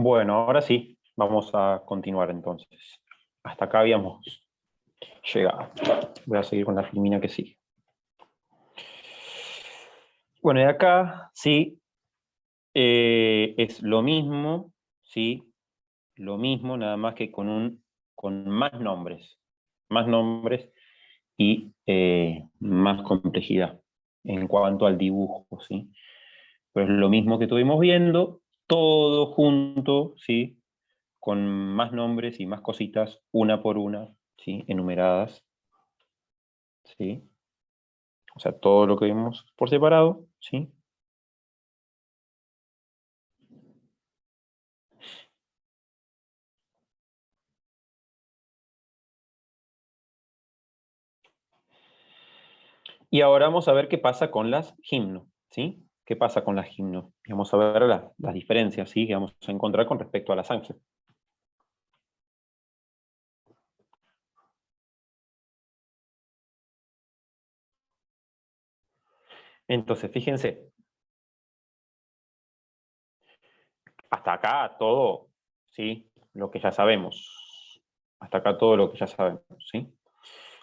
Bueno, ahora sí, vamos a continuar entonces. Hasta acá habíamos llegado. Voy a seguir con la filmina que sigue. Bueno, y acá sí, es lo mismo, sí, lo mismo, nada más que con más nombres y más complejidad en cuanto al dibujo, ¿sí? Pero es lo mismo que estuvimos viendo, todo junto, ¿sí? Con más nombres y más cositas, una por una, ¿sí? Enumeradas, ¿sí? O sea, todo lo que vimos por separado, ¿sí? Y ahora vamos a ver qué pasa con las gimno, ¿sí? ¿Qué pasa con las gimno? Y vamos a ver las diferencias, ¿sí? Que vamos a encontrar con respecto a las angio. Entonces, fíjense, hasta acá todo, ¿sí? Lo que ya sabemos. Hasta acá todo lo que ya sabemos, ¿sí?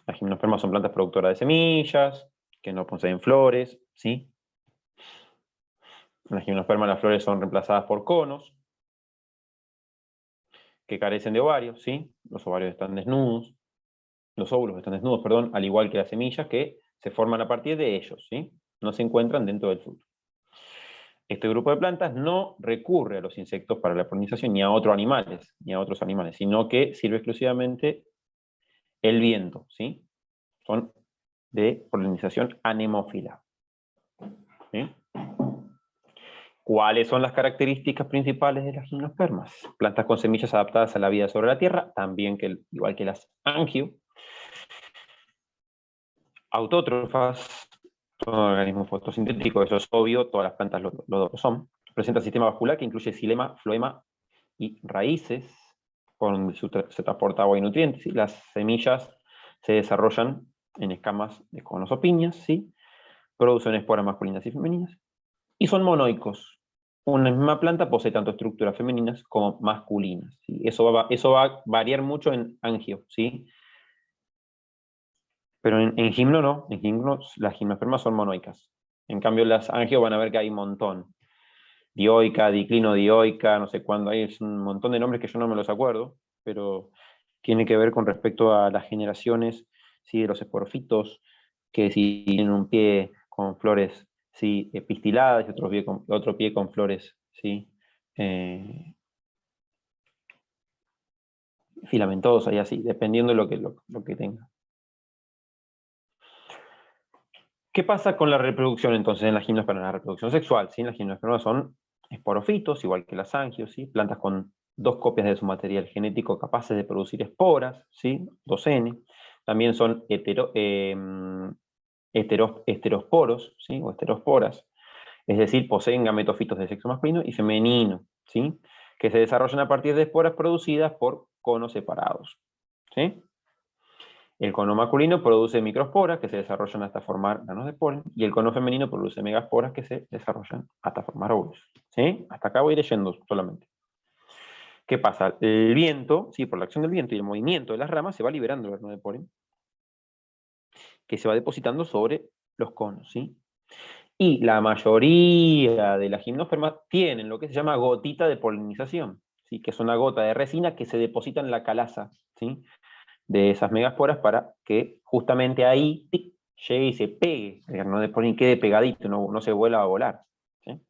Las gimnospermas son plantas productoras de semillas, que no poseen flores, ¿sí? En las gimnospermas las flores son reemplazadas por conos, que carecen de ovarios, ¿sí? Los ovarios están desnudos, los óvulos están desnudos, perdón, al igual que las semillas que se forman a partir de ellos, ¿sí? No se encuentran dentro del fruto. Este grupo de plantas no recurre a los insectos para la polinización ni a otros animales, sino que sirve exclusivamente el viento, ¿sí? Son de polinización anemófila, ¿sí? ¿Cuáles son las características principales de las gimnospermas? Plantas con semillas adaptadas a la vida sobre la tierra, también igual que las angio. Autótrofas, son organismos fotosintéticos, eso es obvio, todas las plantas lo son. Presenta sistema vascular que incluye xilema, floema y raíces, por donde se transporta agua y nutrientes. ¿Sí? Las semillas se desarrollan en escamas de conos o piñas, ¿sí? Producen esporas masculinas y femeninas, y son monoicos. Una misma planta posee tanto estructuras femeninas como masculinas. ¿Sí? Eso va a variar mucho en angio, ¿sí? Pero en gimno no, en gimno las gimnospermas son monoicas. En cambio, las angio van a ver que hay un montón. Dioica, diclinodioica, no sé cuándo, hay un montón de nombres que yo no me los acuerdo, pero tiene que ver con respecto a las generaciones, ¿sí? De los esporofitos, que si tienen un pie con flores, ¿sí? Pistiladas y otro pie con flores, ¿sí? Eh, Filamentosas y así, dependiendo de lo que tenga. ¿Qué pasa con la reproducción entonces en las gimnospermas? La reproducción sexual, ¿sí? Las gimnospermas son esporofitos, igual que las angios, ¿sí? Plantas con dos copias de su material genético capaces de producir esporas, ¿sí? 2N. También son heterosporos, ¿sí? O heterosporas, es decir, poseen gametofitos de sexo masculino y femenino, ¿sí? Que se desarrollan a partir de esporas producidas por conos separados, ¿sí? El cono masculino produce microesporas que se desarrollan hasta formar granos de polen, y el cono femenino produce megasporas que se desarrollan hasta formar óvulos. ¿Sí? Hasta acá voy leyendo solamente. ¿Qué pasa? El viento, sí, por la acción del viento y el movimiento de las ramas, se va liberando el grano de polen, que se va depositando sobre los conos, ¿sí? Y la mayoría de las gimnospermas tienen lo que se llama gotita de polinización, ¿sí? Que es una gota de resina que se deposita en la calaza, ¿sí? De esas megasporas para que justamente ahí tic, llegue y se pegue, no de polen quede pegadito, no se vuelva a volar. ¿Sí?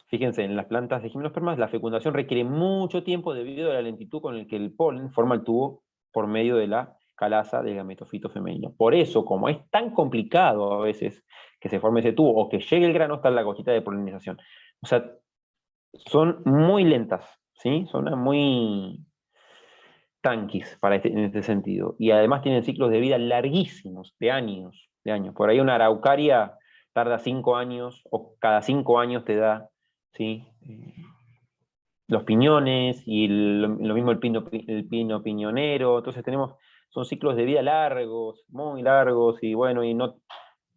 Fíjense, en las plantas de gimnospermas la fecundación requiere mucho tiempo debido a la lentitud con la que el polen forma el tubo por medio de la calaza del gametofito femenino. Por eso, como es tan complicado a veces que se forme ese tubo o que llegue el grano, está la gotita de polinización. O sea, son muy lentas, ¿sí? Son muy tanquis en este sentido. Y además tienen ciclos de vida larguísimos, de años, de años. Por ahí una araucaria tarda 5 años o cada 5 años te da, ¿sí? Los piñones y lo mismo el pino piñonero. Entonces son ciclos de vida largos, muy largos y bueno, y no,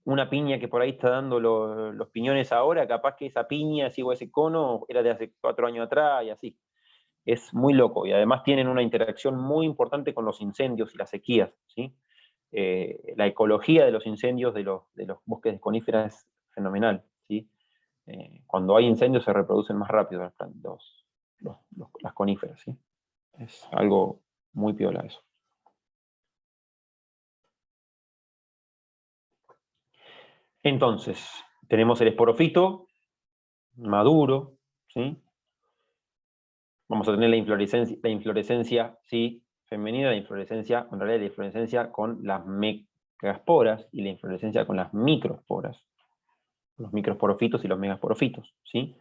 una piña que por ahí está dando los piñones ahora, capaz que esa piña, o ese cono, era de hace 4 años atrás y así. Es muy loco, y además tienen una interacción muy importante con los incendios y las sequías, ¿sí? La ecología de los incendios de los bosques de coníferas es fenomenal, ¿sí? Cuando hay incendios se reproducen más rápido las coníferas, ¿sí? Es algo muy piola eso. Entonces, tenemos el esporofito maduro, ¿sí? Vamos a tener la inflorescencia, sí, femenina, la inflorescencia, en realidad la inflorescencia con las megasporas y la inflorescencia con las microsporas. Los microsporofitos y los megasporofitos, ¿sí?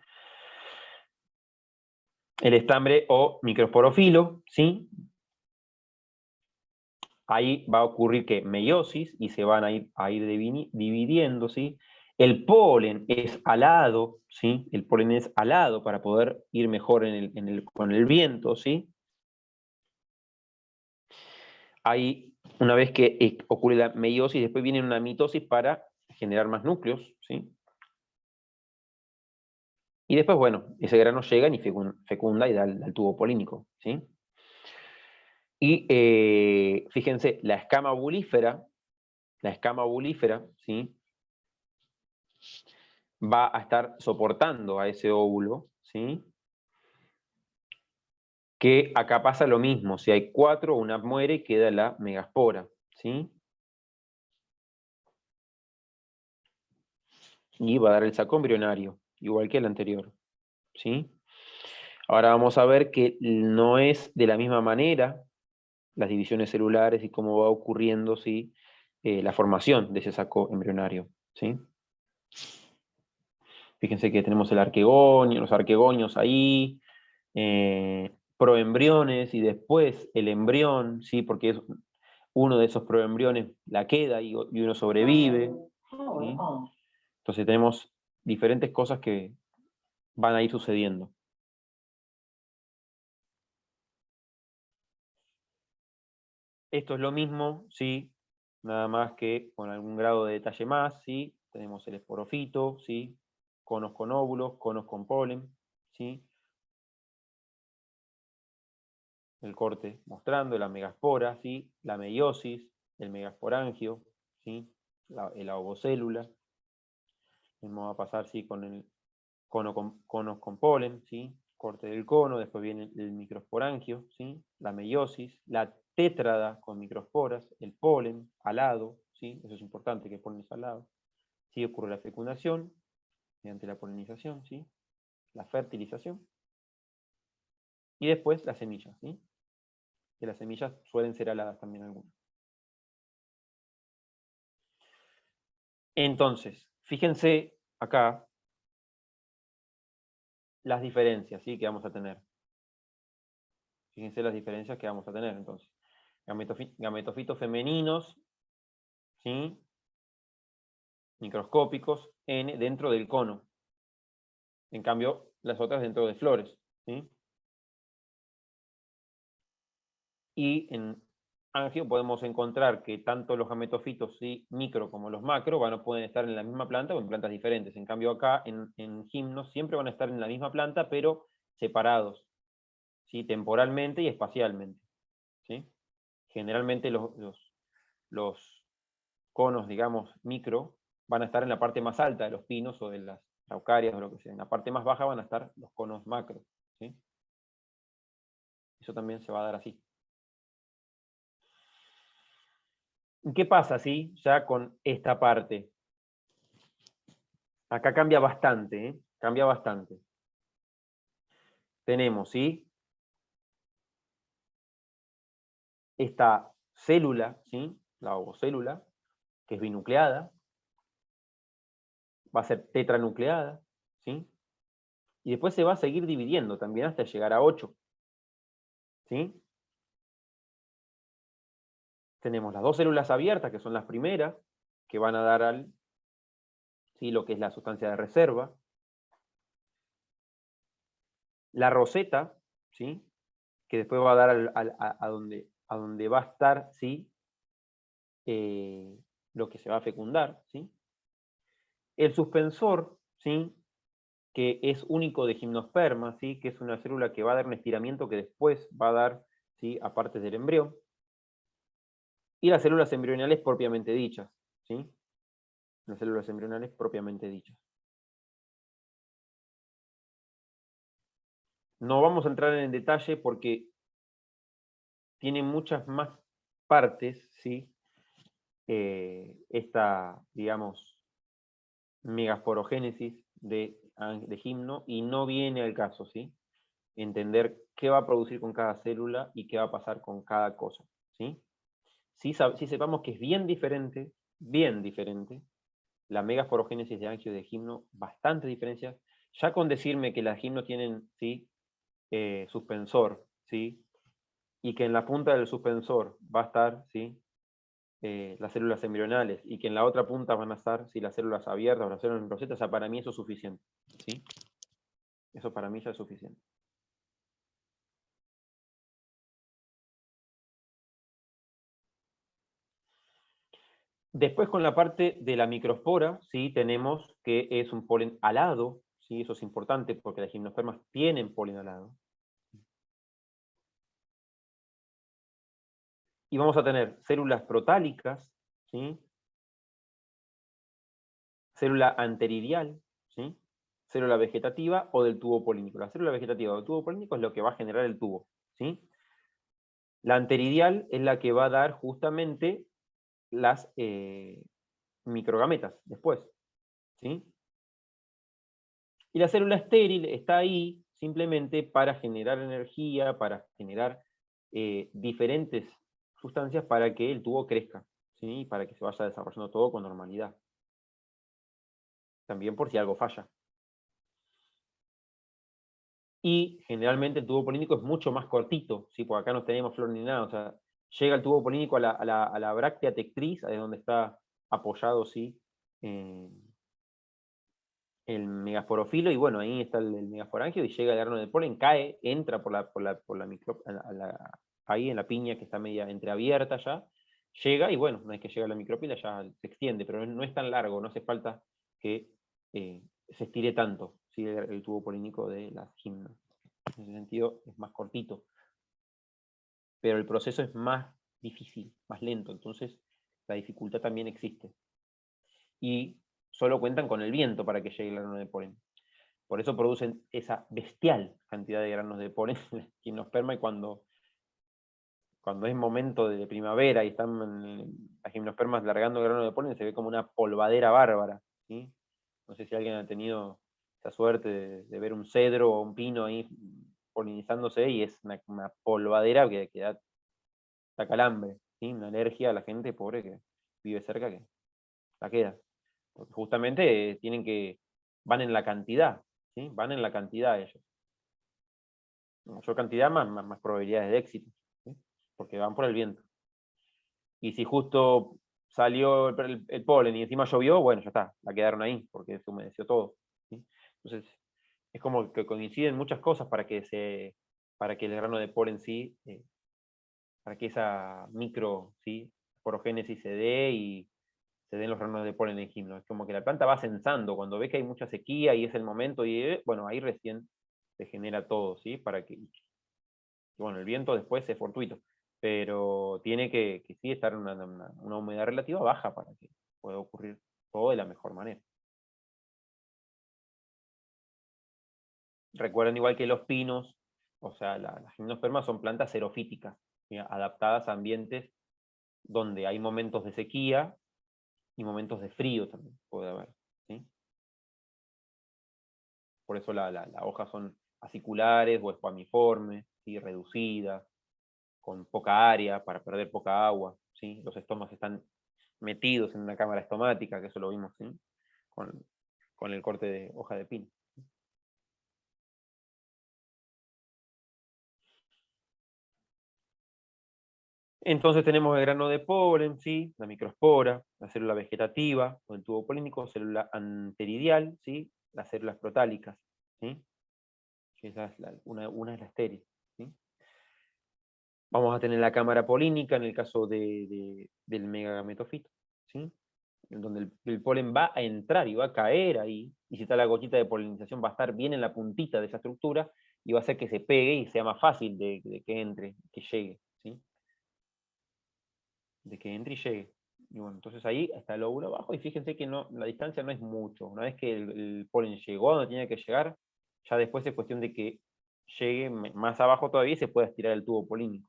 El estambre o microsporofilo, ¿sí? Ahí va a ocurrir que meiosis y se van a ir dividiendo, ¿sí? El polen es alado, ¿sí? El polen es alado para poder ir mejor con el viento, ¿sí? Ahí, una vez que ocurre la meiosis, después viene una mitosis para generar más núcleos, ¿sí? Y después, bueno, ese grano llega y fecunda y da al tubo polínico, ¿sí? Y fíjense, la escama bulífera, ¿sí? Va a estar soportando a ese óvulo, ¿sí? Que acá pasa lo mismo, si hay 4, una muere y queda la megaspora, ¿sí? Y va a dar el saco embrionario, igual que el anterior, ¿sí? Ahora vamos a ver que no es de la misma manera las divisiones celulares y cómo va ocurriendo, ¿sí? La formación de ese saco embrionario, ¿sí? Fíjense que tenemos el arquegonio, los arquegonios ahí, proembriones y después el embrión, ¿sí? Porque es uno de esos proembriones la queda y uno sobrevive, ¿sí? Entonces tenemos diferentes cosas que van a ir sucediendo. Esto es lo mismo, ¿sí? Nada más que con algún grado de detalle más, ¿sí? Tenemos el esporofito, ¿sí? Conos con óvulos, conos con polen, ¿sí? El corte mostrando la megaspora, ¿sí? La meiosis, el megasporangio, ¿sí? La ovocélula. Vamos a pasar, ¿sí? Con el conos con polen, ¿sí? Corte del cono, después viene el microsporangio, ¿sí? La meiosis, la tétrada con microsporas, el polen alado, ¿sí? Eso es importante, que el polen es alado. Sí ocurre la fecundación mediante la polinización, ¿sí? La fertilización. Y después las semillas, ¿sí? Que las semillas suelen ser aladas también algunas. Entonces, fíjense acá las diferencias, ¿sí? Que vamos a tener. Fíjense las diferencias que vamos a tener, entonces. Gametofitos femeninos, ¿sí? Microscópicos, dentro del cono. En cambio, las otras dentro de flores, ¿sí? Y en angio podemos encontrar que tanto los gametofitos, ¿sí? Micro como los macro pueden estar en la misma planta o en plantas diferentes. En cambio acá, en gimnos, siempre van a estar en la misma planta, pero separados, ¿sí? Temporalmente y espacialmente, ¿sí? Generalmente los conos, digamos, micro, van a estar en la parte más alta de los pinos o de las araucarias o lo que sea. En la parte más baja van a estar los conos macro, ¿sí? Eso también se va a dar así. ¿Qué pasa, sí? Ya con esta parte. Acá cambia bastante, ¿eh? Cambia bastante. Tenemos, ¿sí? Esta célula, ¿sí? La ovocélula, que es binucleada, va a ser tetranucleada, ¿sí? Y después se va a seguir dividiendo también hasta llegar a 8, ¿sí? Tenemos las 2 células abiertas, que son las primeras, que van a dar ¿sí? Lo que es la sustancia de reserva. La roseta, ¿sí? Que después va a dar a donde va a estar, ¿sí? Lo que se va a fecundar, ¿sí? El suspensor, ¿sí? Que es único de gimnosperma, ¿sí? Que es una célula que va a dar un estiramiento que después va a dar, ¿sí? A partes del embrión. Y las células embrionales propiamente dichas, ¿sí? Las células embrionales propiamente dichas. No vamos a entrar en el detalle porque tiene muchas más partes, ¿sí? Esta, digamos, megasporogénesis de gimno, y no viene al caso, ¿sí? Entender qué va a producir con cada célula y qué va a pasar con cada cosa, ¿sí? Sí, sepamos que es bien diferente, la megasporogénesis de angio y de gimno, bastante diferencias. Ya con decirme que las gimnos tienen, ¿sí? Suspensor, ¿sí? Y que en la punta del suspensor va a estar, ¿sí? Las células embrionales, y que en la otra punta van a estar, ¿sí? Las células abiertas o las células en roseta. O sea, para mí eso es suficiente, ¿sí? Eso para mí ya es suficiente. Después, con la parte de la microspora, ¿sí? Tenemos que es un polen alado, ¿sí? Eso es importante porque las gimnospermas tienen polen alado. Y vamos a tener células protálicas, ¿sí? Célula anteridial, ¿sí? Célula vegetativa o del tubo polínico. La célula vegetativa o del tubo polínico es lo que va a generar el tubo, ¿sí? La anteridial es la que va a dar justamente las microgametas después, ¿sí? Y la célula estéril está ahí simplemente para generar energía, para generar diferentes sustancias para que el tubo crezca, ¿sí? Para que se vaya desarrollando todo con normalidad. También por si algo falla. Y generalmente el tubo polínico es mucho más cortito, ¿sí? Porque acá no tenemos flor ni nada, o sea, llega el tubo polínico a la bráctea tectriz, ahí es donde está apoyado, ¿sí? El megasporofilo, y bueno, ahí está el megasporangio, y llega el grano de polen, cae, entra por la micro, ahí en la piña que está media entreabierta ya, llega, y bueno, una vez que llega a la micropila ya se extiende, pero no es tan largo, no hace falta que se estire tanto, ¿sí? El tubo polínico de las gimnas. En ese sentido es más cortito, pero el proceso es más difícil, más lento, entonces la dificultad también existe. Y solo cuentan con el viento para que llegue el grano de polen. Por eso producen esa bestial cantidad de granos de polen en la gimnosperma, y cuando es momento de primavera y están las gimnospermas largando granos de polen, se ve como una polvadera bárbara, ¿sí? No sé si alguien ha tenido esa suerte de ver un cedro o un pino ahí polinizándose, y es una polvadera que da calambre, ¿sí? Una alergia a la gente pobre que vive cerca, que la queda. Porque justamente van en la cantidad, ¿sí? Van en la cantidad ellos. Mayor cantidad, más probabilidades de éxito, ¿sí? Porque van por el viento. Y si justo salió el polen y encima llovió, bueno, ya está, la quedaron ahí, porque se humedeció todo, ¿sí? Entonces, es como que coinciden muchas cosas para que el grano de polen sí, para que esa micro, ¿sí? Porogénesis se dé y se den los granos de polen en gimno. Es como que la planta va censando, cuando ve que hay mucha sequía y es el momento, y bueno, ahí recién se genera todo, ¿sí? Para que, bueno, el viento después es fortuito, pero tiene que sí estar en una humedad relativa baja para que pueda ocurrir todo de la mejor manera. Recuerden, igual que los pinos, o sea, las gimnospermas son plantas xerofíticas, ¿sí? Adaptadas a ambientes donde hay momentos de sequía y momentos de frío también puede haber, ¿sí? Por eso las hojas son aciculares o escuamiformes, ¿sí? Reducidas, con poca área para perder poca agua, ¿sí? Los estomas están metidos en una cámara estomática, que eso lo vimos, ¿sí? Con el corte de hoja de pino. Entonces tenemos el grano de polen, ¿sí? La microespora, la célula vegetativa, o el tubo polínico, célula anteridial, ¿sí? Las células protálicas, ¿sí? Que esa es una es la estéril, ¿sí? Vamos a tener la cámara polínica en el caso del megagametofito, ¿sí? donde el polen va a entrar y va a caer ahí, y si está la gotita de polinización va a estar bien en la puntita de esa estructura, y va a hacer que se pegue y sea más fácil de que entre, que llegue, ¿sí? De que entre y llegue. Y bueno, entonces ahí está el óvulo abajo, y fíjense que no, la distancia no es mucho. Una vez que el polen llegó a donde tiene que llegar, ya después es cuestión de que llegue más abajo todavía y se pueda estirar el tubo polínico,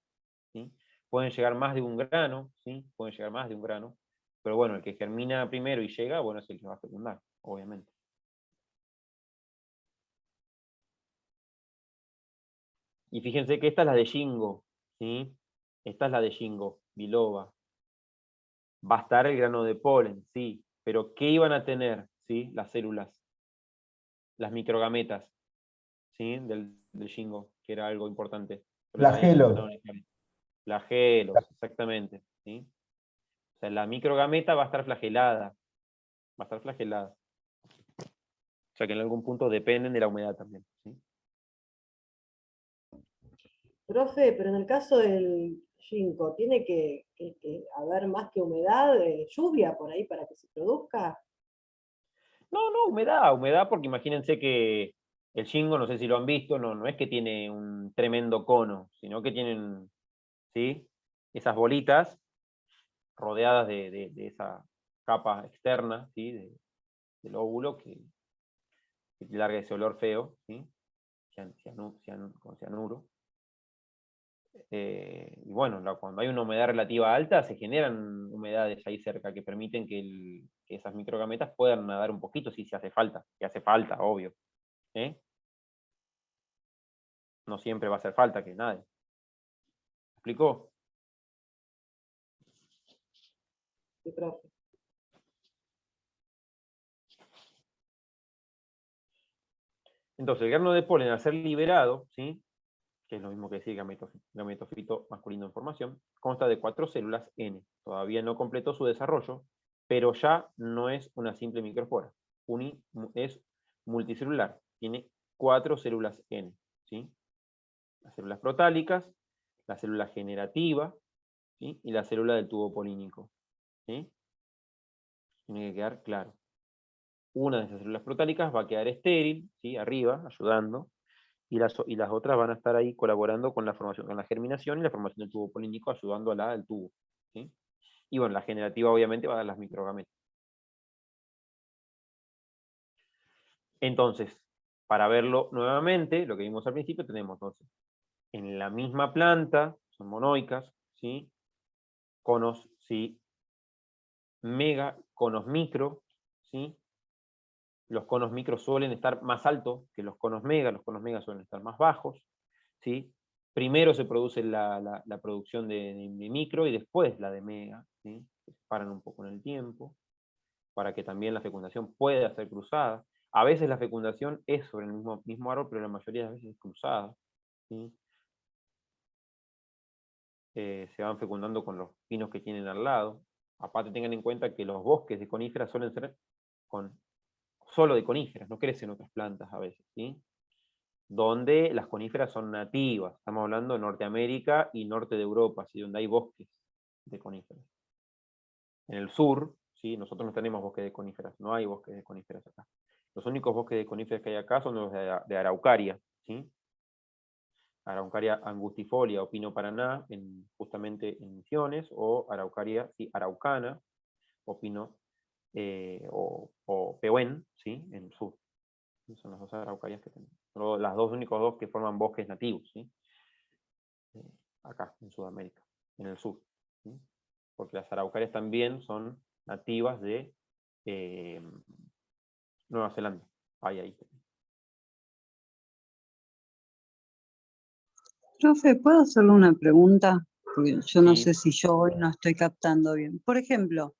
¿sí? Pueden llegar más de un grano, ¿sí? Pueden llegar más de un grano, pero bueno, el que germina primero y llega, bueno, es el que va a fecundar, obviamente. Y fíjense que esta es la de Shingo, ¿sí? Esta es la de Shingo, biloba. Va a estar el grano de polen, sí, pero ¿qué iban a tener, sí? Las células, las microgametas, ¿sí? Del Shingo, que era algo importante. Por eso habían Flagelos. mencionado flagelos, exactamente, ¿sí? O sea, la microgameta va a estar flagelada, va a estar flagelada. O sea que en algún punto dependen de la humedad también, ¿sí? Profe, pero en el caso del ginkgo, ¿tiene que haber más que humedad, lluvia por ahí para que se produzca? No, humedad, porque imagínense que el Shingo, no sé si lo han visto, no es que tiene un tremendo cono, sino que tienen, ¿sí? Esas bolitas rodeadas de esa capa externa, ¿sí? Del óvulo que larga ese olor feo, ¿sí? Con cianuro. Y bueno, cuando hay una humedad relativa alta, se generan humedades ahí cerca que permiten que esas microgametas puedan nadar un poquito si se hace falta, que hace falta, obvio. ¿Eh? No siempre va a hacer falta que nade. ¿Me explicó? Sí, profe. Entonces, el grano de polen al ser liberado, ¿sí? Que es lo mismo que decir gametofito masculino en formación, consta de 4 células N. Todavía no completó su desarrollo, pero ya no es una simple microespora. Es multicelular. Tiene 4 células N. ¿Sí? Las células protálicas, la célula generativa, ¿sí? Y la célula del tubo polínico. ¿Sí? Tiene que quedar claro. Una de esas células protálicas va a quedar estéril, ¿sí? Arriba, ayudando, y las otras van a estar ahí colaborando con la formación, con la germinación y la formación del tubo polínico, ayudando a la del tubo, ¿sí? Y bueno, la generativa obviamente va a dar las microgametas. Entonces, para verlo nuevamente, lo que vimos al principio, tenemos entonces, en la misma planta, son monoicas, ¿sí? Conos, ¿sí? Mega, conos micro, ¿sí? Los conos micro suelen estar más altos que los conos mega suelen estar más bajos, ¿sí? Primero se produce la producción de micro y después la de mega, ¿sí? Se separan un poco en el tiempo, para que también la fecundación pueda ser cruzada. A veces la fecundación es sobre el mismo árbol, pero la mayoría de las veces es cruzada, ¿sí? Se van fecundando con los pinos que tienen al lado. Aparte tengan en cuenta que los bosques de coníferas suelen ser solo de coníferas, no crecen otras plantas a veces, ¿sí? Donde las coníferas son nativas, estamos hablando de Norteamérica y norte de Europa, ¿sí? Donde hay bosques de coníferas. En el sur, ¿sí? Nosotros no tenemos bosques de coníferas, no hay bosques de coníferas acá. Los únicos bosques de coníferas que hay acá son los de Araucaria, ¿sí? Araucaria angustifolia o pino paraná, justamente en Misiones, o Araucaria, sí, araucana, o pino, o pehuen, ¿sí? En el sur. Son las dos araucarias que tenemos. Son las dos únicos dos que forman bosques nativos, ¿sí? Acá, en Sudamérica, en el sur, ¿sí? Porque las araucarias también son nativas de Nueva Zelanda. Ahí. Profe, ¿puedo hacerle una pregunta? Porque yo no Sí. sé si yo hoy no estoy captando bien. Por ejemplo,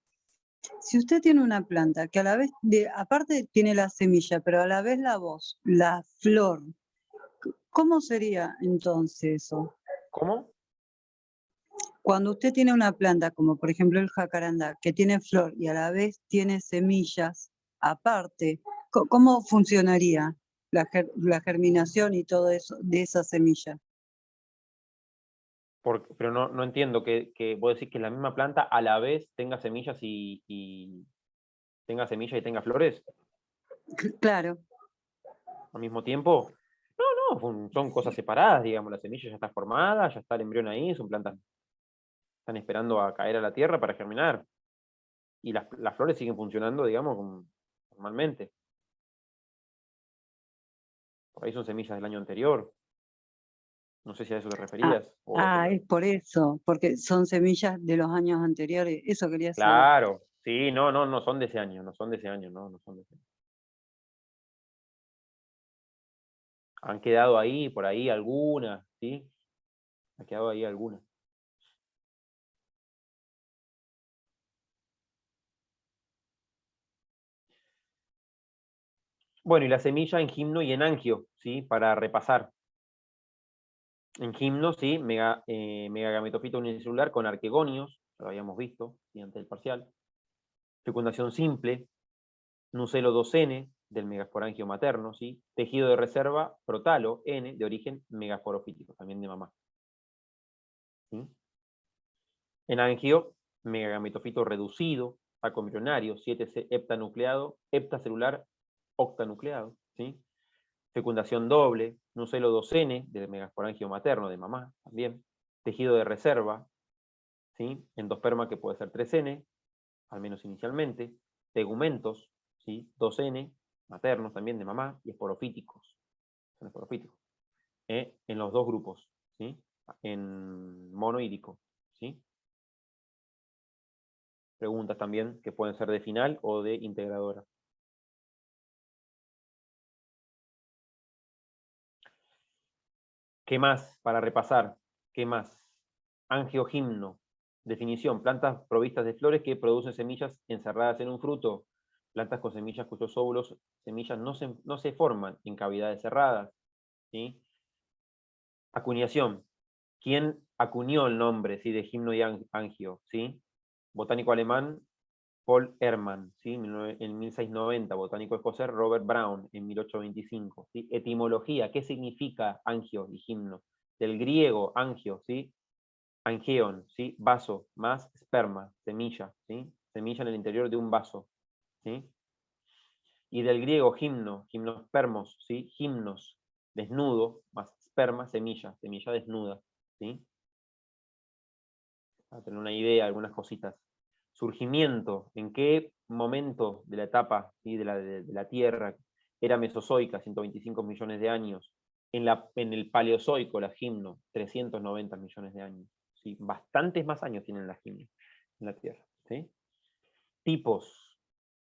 si usted tiene una planta que a la vez, aparte tiene la semilla, pero a la vez la voz, la flor, ¿cómo sería entonces eso? ¿Cómo? Cuando usted tiene una planta, como por ejemplo el jacarandá, que tiene flor y a la vez tiene semillas, aparte, ¿cómo funcionaría la germinación y todo eso de esa semilla? Pero no entiendo que vos decís que la misma planta a la vez tenga semillas y tenga semillas y tenga flores Claro. al mismo tiempo? No, son cosas separadas, digamos, la semilla ya está formada, ya está el embrión ahí, son plantas, están esperando a caer a la tierra para germinar. Y las flores siguen funcionando, digamos, normalmente. Por ahí son semillas del año anterior. No sé si a eso te referías. Es por eso, porque son semillas de los años anteriores. Eso quería saber. Claro, sí, no son de ese año, no son de ese año, no son de ese año. Han quedado ahí, por ahí algunas, ¿sí? Ha quedado ahí algunas. Bueno, y la semilla en gimno y en angio, ¿sí? Para repasar. En gimno, sí, megagametofito unicelular con arquegonios, lo habíamos visto, ¿sí? Antes del parcial. Fecundación simple, nucelo 2N del megasporangio materno, ¿sí? Tejido de reserva, protalo, N, de origen megasporofítico, también de mamá. ¿Sí? En angio, megagametofito reducido, saco embrionario, 7C heptanucleado, heptacelular, octanucleado, ¿sí? Fecundación doble, nucelo 2N del megasporangio materno de mamá, también. Tejido de reserva, ¿sí? Endosperma que puede ser 3N, al menos inicialmente. Tegumentos, ¿sí? 2N, maternos también de mamá, y esporofíticos. Son esporofíticos. En los dos grupos, ¿sí? En monoídico, ¿sí? Preguntas también que pueden ser de final o de integradora. ¿Qué más para repasar? ¿Qué más? Angiogimno. Definición: plantas provistas de flores que producen semillas encerradas en un fruto. Plantas con semillas cuyos óvulos, semillas no se forman en cavidades cerradas. ¿Sí? Acuñación. ¿Quién acuñó el nombre, ¿sí? De gimno y angio? ¿Sí? Botánico alemán Paul Ehrmann, ¿sí? En 1690, botánico escocés Robert Brown en 1825. ¿Sí? Etimología: ¿qué significa angio y gimno? Del griego angio, ¿sí? Angeon, ¿sí? Vaso, más esperma, semilla, ¿sí? Semilla en el interior de un vaso, ¿sí? Y del griego gimno, gimnospermos, ¿sí? Gimnos, desnudo, más esperma, semilla, semilla desnuda, ¿sí? Para tener una idea, algunas cositas. Surgimiento: ¿en qué momento de la etapa, ¿sí? de la Tierra? Era mesozoica, 125 millones de años. En el paleozoico, la gimno, 390 millones de años. ¿Sí? Bastantes más años tienen las gimno en la Tierra. ¿Sí? Tipos: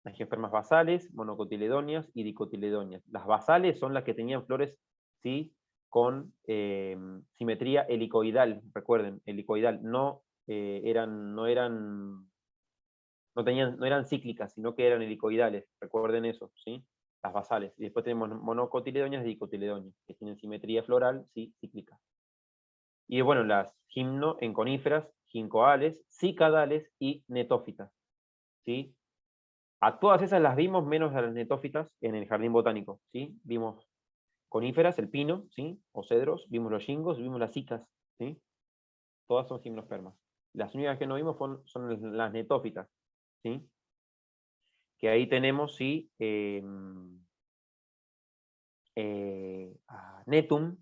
angiospermas basales, monocotiledóneas y dicotiledóneas. Las basales son las que tenían flores, ¿sí? Con simetría helicoidal, recuerden, helicoidal, no eran cíclicas, sino que eran helicoidales, recuerden eso, ¿sí? Las basales. Y después tenemos monocotiledóneas y dicotiledóneas, que tienen simetría floral, ¿sí? Cíclica. Y bueno, las gimno en coníferas, ginkgoales, cicadales y netófitas, ¿sí? A todas esas las vimos, menos a las netófitas, en el jardín botánico, ¿sí? Vimos coníferas, el pino, ¿sí? O cedros, vimos los gingos, vimos las cicas, ¿sí? Todas son gimnospermas. Las únicas que no vimos son las netófitas, ¿sí? Que ahí tenemos, ¿sí? A Netum,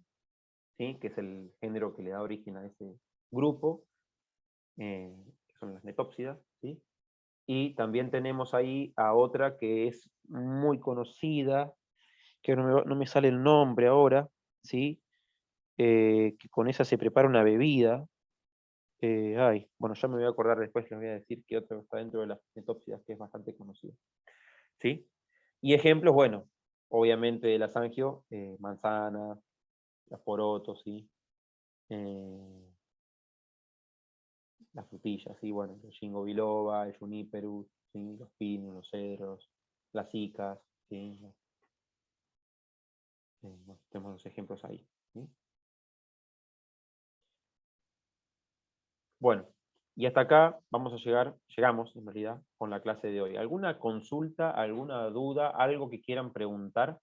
¿sí? Que es el género que le da origen a ese grupo, que son las netópsidas, ¿sí? Y también tenemos ahí a otra que es muy conocida, que no me sale el nombre ahora, ¿sí? Que con esa se prepara una bebida. Bueno, ya me voy a acordar después, les voy a decir que otro está dentro de las netópsidas, que es bastante conocido. ¿Sí? Y ejemplos, bueno, obviamente de las angio, manzana, las porotos, ¿sí? Las frutillas, ¿sí? Bueno, el ginkgo biloba, el juniperus, ¿sí? Los pinos, los cedros, las cicas, ¿sí? Bueno, tenemos los ejemplos ahí, ¿sí? Bueno, y hasta acá llegamos en realidad con la clase de hoy. ¿Alguna consulta, alguna duda, algo que quieran preguntar?